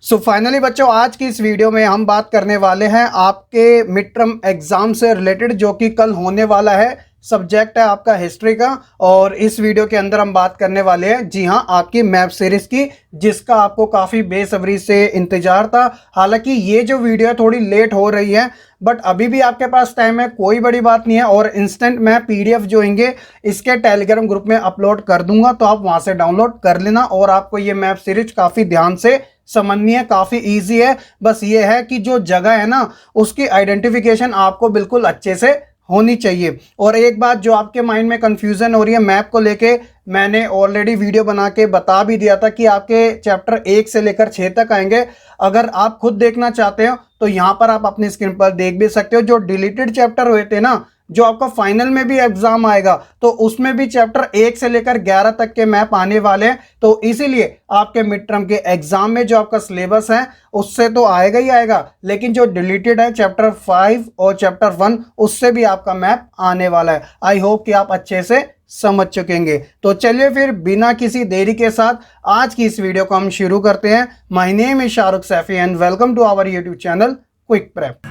So finally बच्चों, आज की इस वीडियो में हम बात करने वाले हैं आपके मिड टर्म एग्जाम से रिलेटेड, जो कि कल होने वाला है। सब्जेक्ट है आपका हिस्ट्री का, और इस वीडियो के अंदर हम बात करने वाले हैं, जी हाँ, आपकी मैप सीरीज की, जिसका आपको काफ़ी बेसब्री से इंतजार था। हालांकि ये जो वीडियो है थोड़ी लेट हो रही है, बट अभी भी आपके पास टाइम है, कोई बड़ी बात नहीं है। और इंस्टेंट मैं पीडीएफ जो होंगे इसके टेलीग्राम ग्रुप में अपलोड कर दूंगा, तो आप वहां से डाउनलोड कर लेना। और आपको ये मैप सीरीज काफ़ी ध्यान से समझनी है, काफ़ी इजी है। बस ये है कि जो जगह है ना, उसकी आइडेंटिफिकेशन आपको बिल्कुल अच्छे से होनी चाहिए। और एक बात जो आपके माइंड में कंफ्यूजन हो रही है मैप को लेके, मैंने ऑलरेडी वीडियो बना के बता भी दिया था कि आपके चैप्टर 1 से लेकर 6 तक आएंगे। अगर आप खुद देखना चाहते हो तो यहाँ पर आप अपनी स्क्रीन पर देख भी सकते हो। जो डिलीटेड चैप्टर हुए थे ना, जो आपका फाइनल में भी एग्जाम आएगा, तो उसमें भी चैप्टर 1 से लेकर 11 तक के मैप आने वाले हैं। तो इसीलिए आपके मिड टर्म के एग्जाम में जो आपका सिलेबस है उससे तो आएगा ही आएगा, लेकिन जो डिलीटेड है चैप्टर 5 और चैप्टर 1, उससे भी आपका मैप आने वाला है। आई होप कि आप अच्छे से समझ चुकेंगे। तो चलिए फिर बिना किसी देरी के साथ आज की इस वीडियो को हम शुरू करते हैं। My name is Shahrukh Saifi and welcome to our YouTube channel Quick Prep.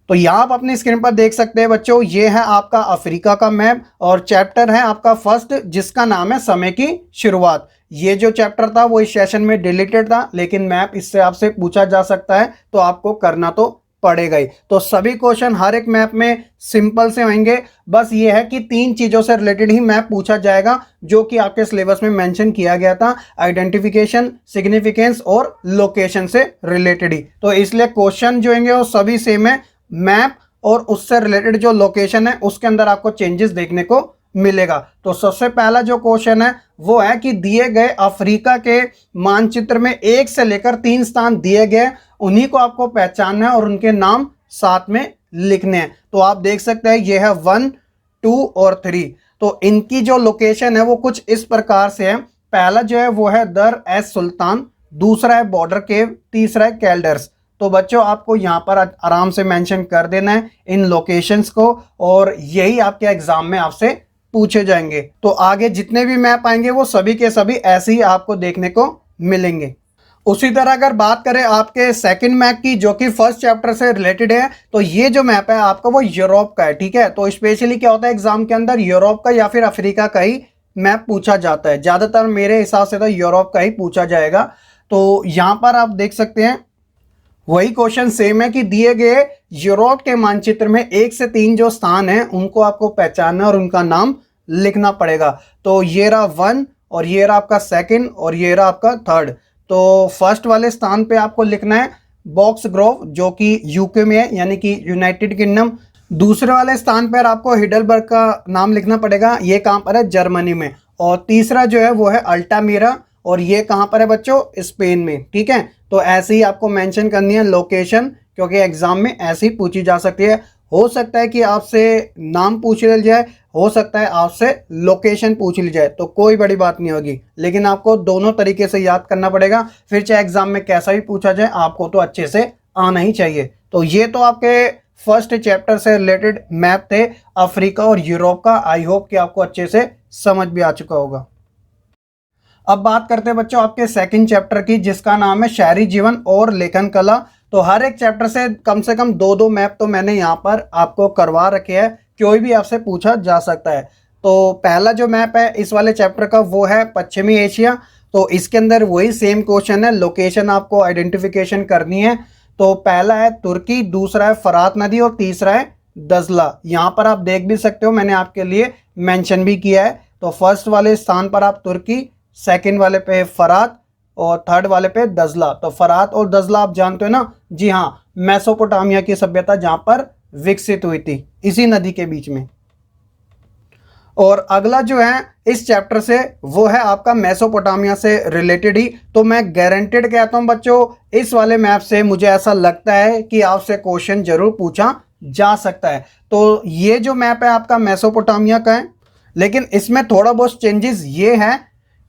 तो यहाँ आप अपनी स्क्रीन पर देख सकते हैं बच्चों, ये है आपका अफ्रीका का मैप, और चैप्टर है आपका फर्स्ट, जिसका नाम है समय की शुरुआत। ये जो चैप्टर था वो इस सेशन में डिलीटेड था, लेकिन मैप इससे आपसे पूछा जा सकता है, तो आपको करना तो पड़ेगा ही। तो सभी क्वेश्चन हर एक मैप में सिंपल से होंगे। बस ये है कि 3 चीज़ों से रिलेटेड ही मैप पूछा जाएगा, जो कि आपके सिलेबस में मेंशन किया गया था, आइडेंटिफिकेशन, सिग्निफिकेंस और लोकेशन से रिलेटेड ही। तो इसलिए क्वेश्चन जो होंगे वो सभी सेम है। मैप और उससे रिलेटेड जो लोकेशन है उसके अंदर आपको चेंजेस देखने को मिलेगा। तो सबसे पहला जो क्वेश्चन है वो है कि दिए गए अफ्रीका के मानचित्र में 1 से लेकर 3 स्थान दिए गए, उन्हीं को आपको पहचानना है और उनके नाम साथ में लिखने हैं। तो आप देख सकते हैं ये है 1, 2 और 3। तो इनकी जो लोकेशन है वो कुछ इस प्रकार से है। पहला जो है वो है दर एस सुल्तान, दूसरा है बॉर्डर केव, तीसरा है कैल्डर्स। तो बच्चों आपको यहाँ पर आराम से मेंशन कर देना है इन लोकेशंस को, और यही आपके एग्जाम में आपसे पूछे जाएंगे। तो आगे जितने भी मैप आएंगे वो सभी के सभी ऐसे ही आपको देखने को मिलेंगे। उसी तरह अगर बात करें आपके सेकंड मैप की, जो कि फर्स्ट चैप्टर से रिलेटेड है, तो ये जो मैप है आपका वो यूरोप का है। ठीक है, तो स्पेशली क्या होता है एग्जाम के अंदर, यूरोप का या फिर अफ्रीका का ही मैप पूछा जाता है। ज़्यादातर मेरे हिसाब से तो यूरोप का ही पूछा जाएगा। तो यहाँ पर आप देख सकते हैं वही क्वेश्चन सेम है कि दिए गए यूरोप के मानचित्र में 1 से 3 जो स्थान हैं उनको आपको पहचानना और उनका नाम लिखना पड़ेगा। तो ये रहा 1, और ये रहा आपका सेकंड, और ये रहा आपका थर्ड। तो फर्स्ट वाले स्थान पे आपको लिखना है बॉक्स ग्रोव, जो कि यूके में है, यानी कि यूनाइटेड किंगडम। दूसरे वाले स्थान पर आपको हिडलबर्ग का नाम लिखना पड़ेगा, ये कहाँ पर है, जर्मनी में। और तीसरा जो है वो है अल्टामीरा, और ये कहाँ पर है बच्चों, स्पेन में। ठीक है, तो ऐसे ही आपको मेंशन करनी है लोकेशन, क्योंकि एग्जाम में ऐसे ही पूछी जा सकती है। हो सकता है कि आपसे नाम पूछ लिया जाए, हो सकता है आपसे लोकेशन पूछ ली जाए, तो कोई बड़ी बात नहीं होगी। लेकिन आपको दोनों तरीके से याद करना पड़ेगा, फिर चाहे एग्जाम में कैसा भी पूछा जाए आपको तो अच्छे से आना ही चाहिए। तो ये तो आपके फर्स्ट चैप्टर से रिलेटेड मैप थे अफ्रीका और यूरोप का। आई होप कि आपको अच्छे से समझ भी आ चुका होगा। अब बात करते हैं बच्चों आपके सेकंड चैप्टर की, जिसका नाम है शहरी जीवन और लेखन कला। तो हर एक चैप्टर से कम 2-2 मैप तो मैंने यहाँ पर आपको करवा रखे हैं, कोई भी आपसे पूछा जा सकता है। तो पहला जो मैप है इस वाले चैप्टर का वो है पश्चिमी एशिया। तो इसके अंदर वही सेम क्वेश्चन है, लोकेशन आपको आइडेंटिफिकेशन करनी है। तो पहला है तुर्की, दूसरा है फरात नदी, और तीसरा है दजला। यहाँ पर आप देख भी सकते हो, मैंने आपके लिए मेंशन भी किया है। तो फर्स्ट वाले स्थान पर आप तुर्की, सेकंड वाले पे फरात, और थर्ड वाले पे दजला। तो फरात और दजला आप जानते हो ना, जी हाँ, मेसोपोटामिया की सभ्यता जहाँ पर विकसित हुई थी, इसी नदी के बीच में। और अगला जो है इस चैप्टर से वो है आपका मेसोपोटामिया से रिलेटेड ही। तो मैं गारंटेड कहता हूँ बच्चों, इस वाले मैप से मुझे ऐसा लगता है कि आपसे क्वेश्चन जरूर पूछा जा सकता है। तो ये जो मैप है आपका मेसोपोटामिया का है, लेकिन इसमें थोड़ा बहुत चेंजेस ये है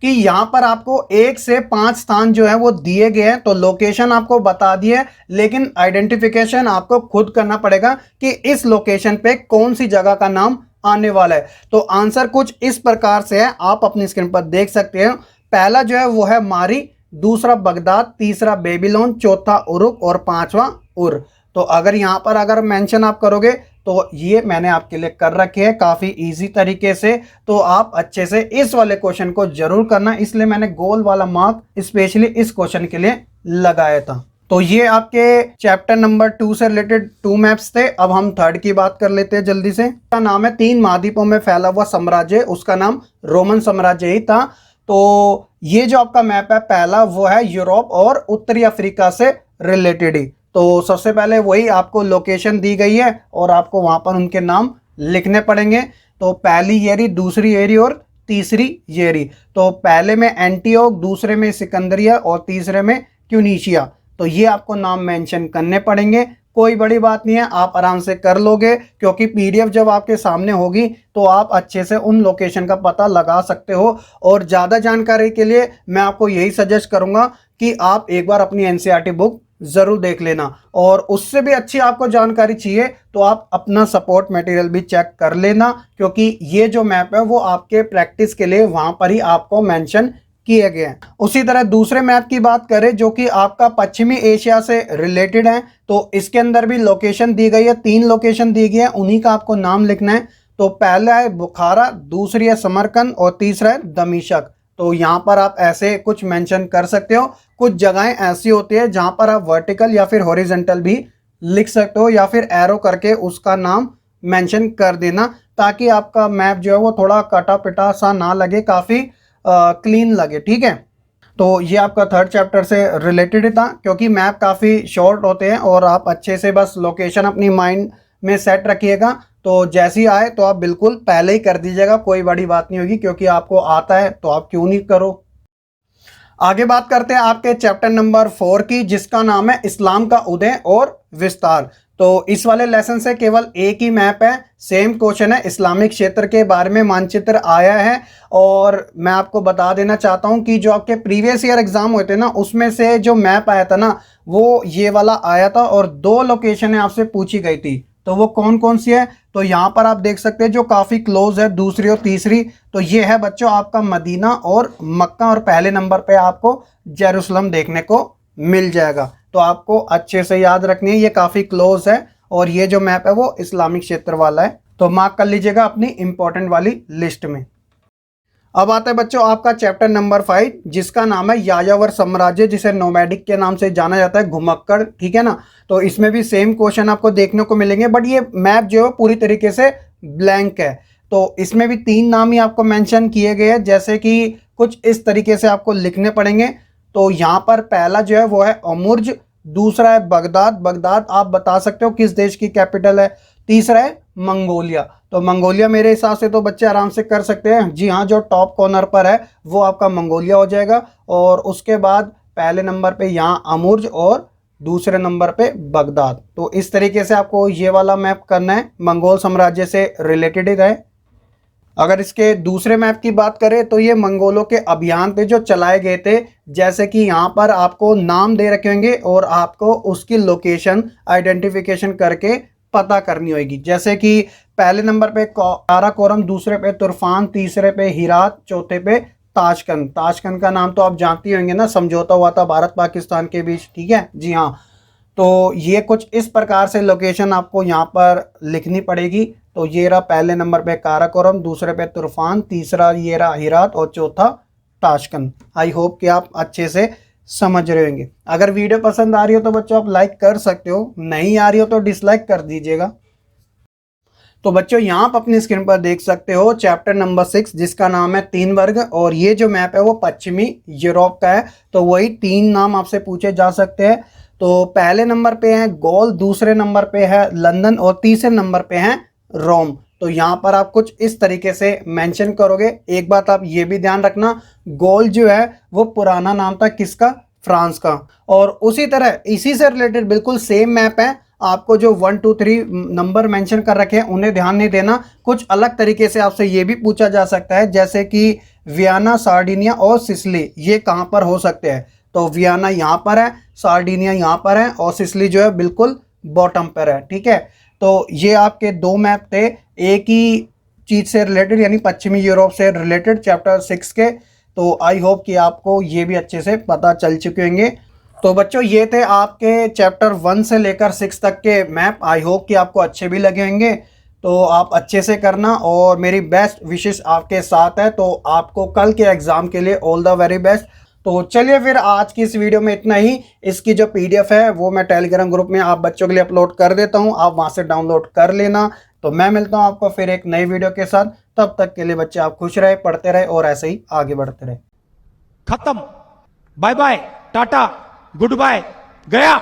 कि यहाँ पर आपको 1 से 5 स्थान जो है वो दिए गए हैं। तो लोकेशन आपको बता दिए, लेकिन आइडेंटिफिकेशन आपको खुद करना पड़ेगा कि इस लोकेशन पे कौन सी जगह का नाम आने वाला है। तो आंसर कुछ इस प्रकार से है, आप अपनी स्क्रीन पर देख सकते हैं। पहला जो है वो है मारी, दूसरा बगदाद, तीसरा बेबीलोन, चौथा उरुक और पांचवा उर। तो अगर यहाँ पर अगर मेंशन आप करोगे तो ये मैंने आपके लिए कर रखे हैं काफ़ी इजी तरीके से। तो आप अच्छे से इस वाले क्वेश्चन को जरूर करना, इसलिए मैंने गोल वाला मार्क स्पेशली इस क्वेश्चन के लिए लगाया था। तो ये आपके चैप्टर नंबर 2 से रिलेटेड 2 मैप्स थे। अब हम थर्ड की बात कर लेते हैं जल्दी से। उसका नाम है 3 महाद्वीपों में फैला हुआ साम्राज्य, उसका नाम रोमन साम्राज्य ही था। तो ये जो आपका मैप है पहला वो है यूरोप और उत्तरी अफ्रीका से रिलेटेड ही। तो सबसे पहले वही आपको लोकेशन दी गई है और आपको वहां पर उनके नाम लिखने पड़ेंगे। तो पहली येरी, दूसरी येरी और तीसरी येरी। तो पहले में एंटीओक, दूसरे में सिकंदरिया और तीसरे में ट्यूनीशिया। तो ये आपको नाम मेंशन करने पड़ेंगे। कोई बड़ी बात नहीं है, आप आराम से कर लोगे, क्योंकि पीडीएफ जब आपके सामने होगी तो आप अच्छे से उन लोकेशन का पता लगा सकते हो। और ज़्यादा जानकारी के लिए मैं आपको यही सजेस्ट करूंगा कि आप एक बार अपनी एनसीईआरटी बुक ज़रूर देख लेना। और उससे भी अच्छी आपको जानकारी चाहिए तो आप अपना सपोर्ट मटेरियल भी चेक कर लेना, क्योंकि ये जो मैप है वो आपके प्रैक्टिस के लिए वहाँ पर ही आपको मेंशन किए गए हैं। उसी तरह दूसरे मैप की बात करें जो कि आपका पश्चिमी एशिया से रिलेटेड है, तो इसके अंदर भी लोकेशन दी गई है, 3 लोकेशन दी गई है, उन्हीं का आपको नाम लिखना है। तो पहला है बुखारा, दूसरी है समरकंद और तीसरा है दमिश्क। तो यहाँ पर आप ऐसे कुछ मेंशन कर सकते हो। कुछ जगहें ऐसी होती है जहाँ पर आप वर्टिकल या फिर हॉरिजॉन्टल भी लिख सकते हो, या फिर एरो करके उसका नाम मेंशन कर देना, ताकि आपका मैप जो है वो थोड़ा कटा पिटा सा ना लगे, काफ़ी क्लीन लगे। ठीक है, तो ये आपका थर्ड चैप्टर से रिलेटेड था, क्योंकि मैप काफ़ी शॉर्ट होते हैं और आप अच्छे से बस लोकेशन अपनी माइंड में सेट रखिएगा। तो जैसी आए तो आप बिल्कुल पहले ही कर दीजिएगा, कोई बड़ी बात नहीं होगी, क्योंकि आपको आता है तो आप क्यों नहीं करो। आगे बात करते हैं आपके चैप्टर नंबर 4 की, जिसका नाम है इस्लाम का उदय और विस्तार। तो इस वाले लेसन से केवल एक ही मैप है, सेम क्वेश्चन है, इस्लामिक क्षेत्र के बारे में मानचित्र आया है। और मैं आपको बता देना चाहता हूं कि जो आपके प्रीवियस ईयर एग्जाम हुए थे ना, उसमें से जो मैप आया था ना वो ये वाला आया था, और 2 लोकेशन आपसे पूछी गई थी। तो वो कौन कौन सी है, तो यहाँ पर आप देख सकते हैं जो काफ़ी क्लोज है, दूसरी और तीसरी। तो ये है बच्चों आपका मदीना और मक्का, और पहले नंबर पे आपको जेरूसलम देखने को मिल जाएगा। तो आपको अच्छे से याद रखनी है, ये काफ़ी क्लोज है, और ये जो मैप है वो इस्लामिक क्षेत्र वाला है। तो मार्क कर लीजिएगा अपनी इंपॉर्टेंट वाली लिस्ट में। अब आता है बच्चों आपका चैप्टर नंबर 5, जिसका नाम है यायावर साम्राज्य, जिसे नोमैडिक के नाम से जाना जाता है, घुमक्कड़। ठीक है ना, तो इसमें भी सेम क्वेश्चन आपको देखने को मिलेंगे, बट ये मैप जो है पूरी तरीके से ब्लैंक है। तो इसमें भी 3 नाम ही आपको मेंशन किए गए हैं, जैसे कि कुछ इस तरीके से आपको लिखने पड़ेंगे। तो यहाँ पर पहला जो है वो है अमुर्ज, दूसरा है बगदाद, बगदाद आप बता सकते हो किस देश की कैपिटल है, तीसरा है मंगोलिया। तो मंगोलिया मेरे हिसाब से तो बच्चे आराम से कर सकते हैं, जी हाँ, जो टॉप कॉर्नर पर है वो आपका मंगोलिया हो जाएगा। और उसके बाद पहले नंबर पे यहाँ अमुर्ज और दूसरे नंबर पे बगदाद। तो इस तरीके से आपको ये वाला मैप करना है, मंगोल साम्राज्य से रिलेटेड ही है। अगर इसके दूसरे मैप की बात करें तो ये मंगोलों के अभियान पे जो चलाए गए थे, जैसे कि यहाँ पर आपको नाम दे रखे होंगे और आपको उसकी लोकेशन आइडेंटिफिकेशन करके पता करनी होगी। जैसे कि पहले नंबर पे काराकोरम, दूसरे पे तुर्फान, तीसरे पे हिरात, चौथे पे ताशकंद। ताशकंद का नाम तो आप जानती होंगे ना, समझौता हुआ था भारत पाकिस्तान के बीच। ठीक है, जी हाँ। तो ये कुछ इस प्रकार से लोकेशन आपको यहाँ पर लिखनी पड़ेगी। तो ये रहा पहले नंबर पे काराकोरम, दूसरे पे तुर्फान, तीसरा ये रहा हिरात और चौथा ताशकंद। आई होप कि आप अच्छे से समझ रहे होंगे। अगर वीडियो पसंद आ रही हो तो बच्चों आप लाइक कर सकते हो, नहीं आ रही हो तो डिसलाइक कर दीजिएगा। तो बच्चों यहाँ आप अपनी स्क्रीन पर देख सकते हो चैप्टर नंबर 6, जिसका नाम है 3 वर्ग। और ये जो मैप है वो पश्चिमी यूरोप का है। तो वही 3 नाम आपसे पूछे जा सकते हैं। तो पहले नंबर पे है गॉल, दूसरे नंबर पे है लंदन और तीसरे नंबर पे है रोम। तो यहाँ पर आप कुछ इस तरीके से मेंशन करोगे। एक बात आप ये भी ध्यान रखना, गॉल जो है वो पुराना नाम था किसका, फ्रांस का। और उसी तरह इसी से रिलेटेड बिल्कुल सेम मैप है, आपको जो 1 2 3 नंबर मेंशन कर रखे हैं उन्हें ध्यान नहीं देना। कुछ अलग तरीके से आपसे ये भी पूछा जा सकता है, जैसे कि वियना, सार्डिनिया और सिसिली ये कहाँ पर हो सकते हैं। तो वियना यहाँ पर है, सार्डिनिया यहाँ पर है और सिसिली जो है बिल्कुल बॉटम पर है। ठीक है, तो ये आपके 2 मैप थे, एक ही चीज़ से रिलेटेड यानी पश्चिमी यूरोप से रिलेटेड चैप्टर 6 के। तो आई होप कि आपको ये भी अच्छे से पता चल चुके होंगे। तो बच्चों ये थे आपके चैप्टर 1 से लेकर 6 तक के मैप। आई होप कि आपको अच्छे भी लगे होंगे। तो आप अच्छे से करना और मेरी बेस्ट विशेस आपके साथ है। तो आपको कल के एग्ज़ाम के लिए ऑल द वेरी बेस्ट। तो चलिए फिर आज की इस वीडियो में इतना ही। इसकी जो PDF है वो मैं टेलीग्राम ग्रुप में आप बच्चों के लिए अपलोड कर देता हूँ, आप वहाँ से डाउनलोड कर लेना। तो मैं मिलता हूँ आपको फिर एक नई वीडियो के साथ। तब तक के लिए बच्चे आप खुश रहे, पढ़ते रहे और ऐसे ही आगे बढ़ते रहे। खत्म। Bye bye, tata, goodbye, गया।